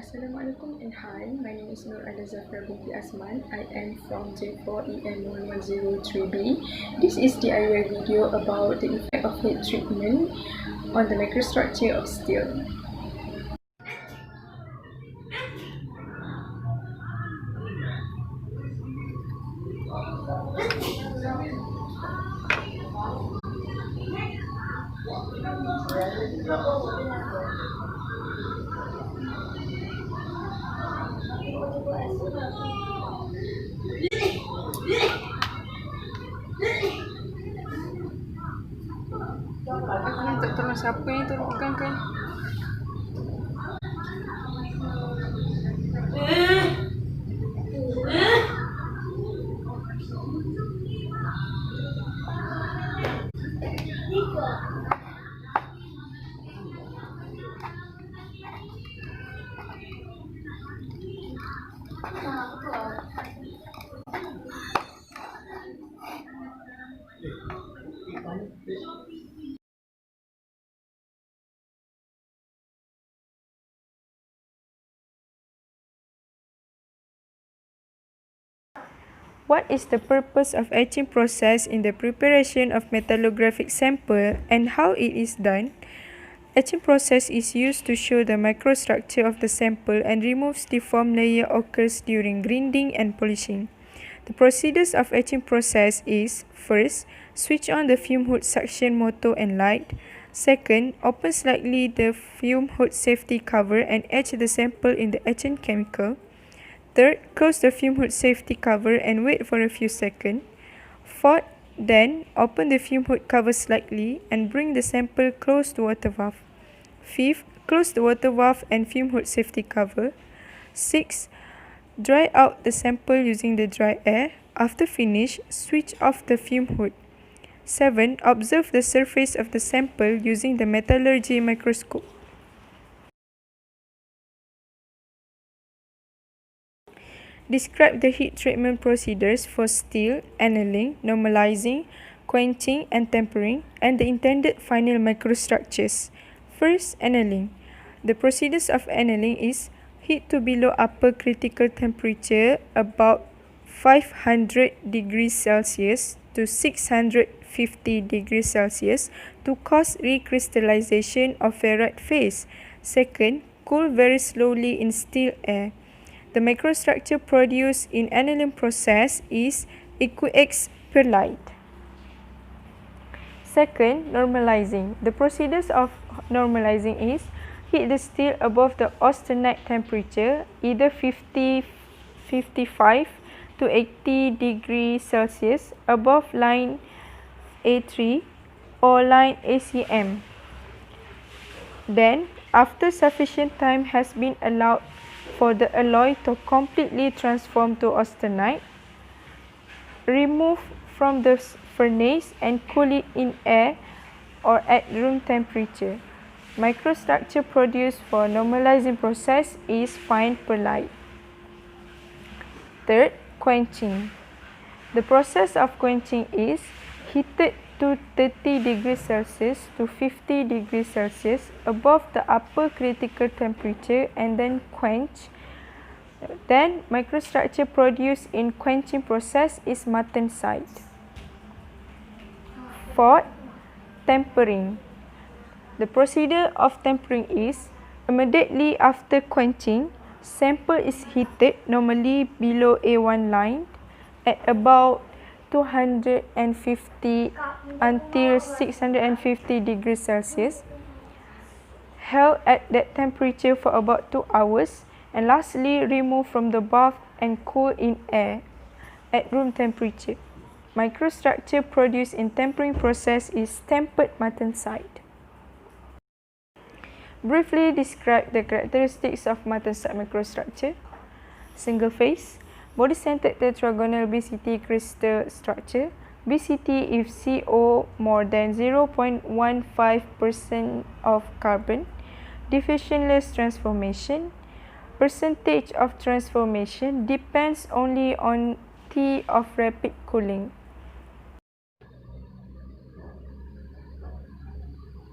Assalamualaikum and hi, my name is Nur Zafra binti Asman. I am from J4EN1103B. This is DIY video about the effect of heat treatment on the microstructure of steel. Aku minta tolong siapa yang tolong pegangkan. What is the purpose of etching process in the preparation of metallographic sample and how it is done? Etching process is used to show the microstructure of the sample and removes the deformed layer occurs during grinding and polishing. The procedures of etching process is: first, switch on the fume hood suction motor and light. Second, open slightly the fume hood safety cover and etch the sample in the etchant chemical. Third, close the fume hood safety cover and wait for a few seconds. Fourth, then open the fume hood cover slightly and bring the sample close to water valve. Fifth, close the water valve and fume hood safety cover. Sixth, dry out the sample using the dry air. After finish, switch off the fume hood. 7. Observe the surface of the sample using the metallurgy microscope. Describe the heat treatment procedures for steel, annealing, normalizing, quenching, and tempering, and the intended final microstructures. First, annealing. The procedures of annealing is heat to below upper critical temperature about 500 degrees Celsius to 650 degrees Celsius to cause recrystallization of ferrite phase. Second, cool very slowly in still air. The microstructure produced in annealing process is aqueous perlite. Second, normalizing. The procedures of normalizing is heat the steel above the austenite temperature, either 55 to 80 degrees Celsius above line A3 or line ACM. Then, after sufficient time has been allowed for the alloy to completely transform to austenite, remove from the furnace and cool it in air or at room temperature. Microstructure produced for normalizing process is fine perlite. Third, quenching. The process of quenching is heated to 30 degrees Celsius to 50 degrees Celsius above the upper critical temperature and then quench. Then, microstructure produced in quenching process is martensite. Fourth, tempering. The procedure of tempering is immediately after quenching, sample is heated normally below A1 line at about 250 until 650 degrees Celsius, held at that temperature for about 2 hours, and lastly remove from the bath and cool in air at room temperature. Microstructure produced in tempering process is tempered martensite. Briefly describe the characteristics of martensite microstructure. Single phase, body-centered tetragonal BCT crystal structure. BCT if CO more than 0.15% of carbon. Diffusionless transformation. Percentage of transformation depends only on T of rapid cooling.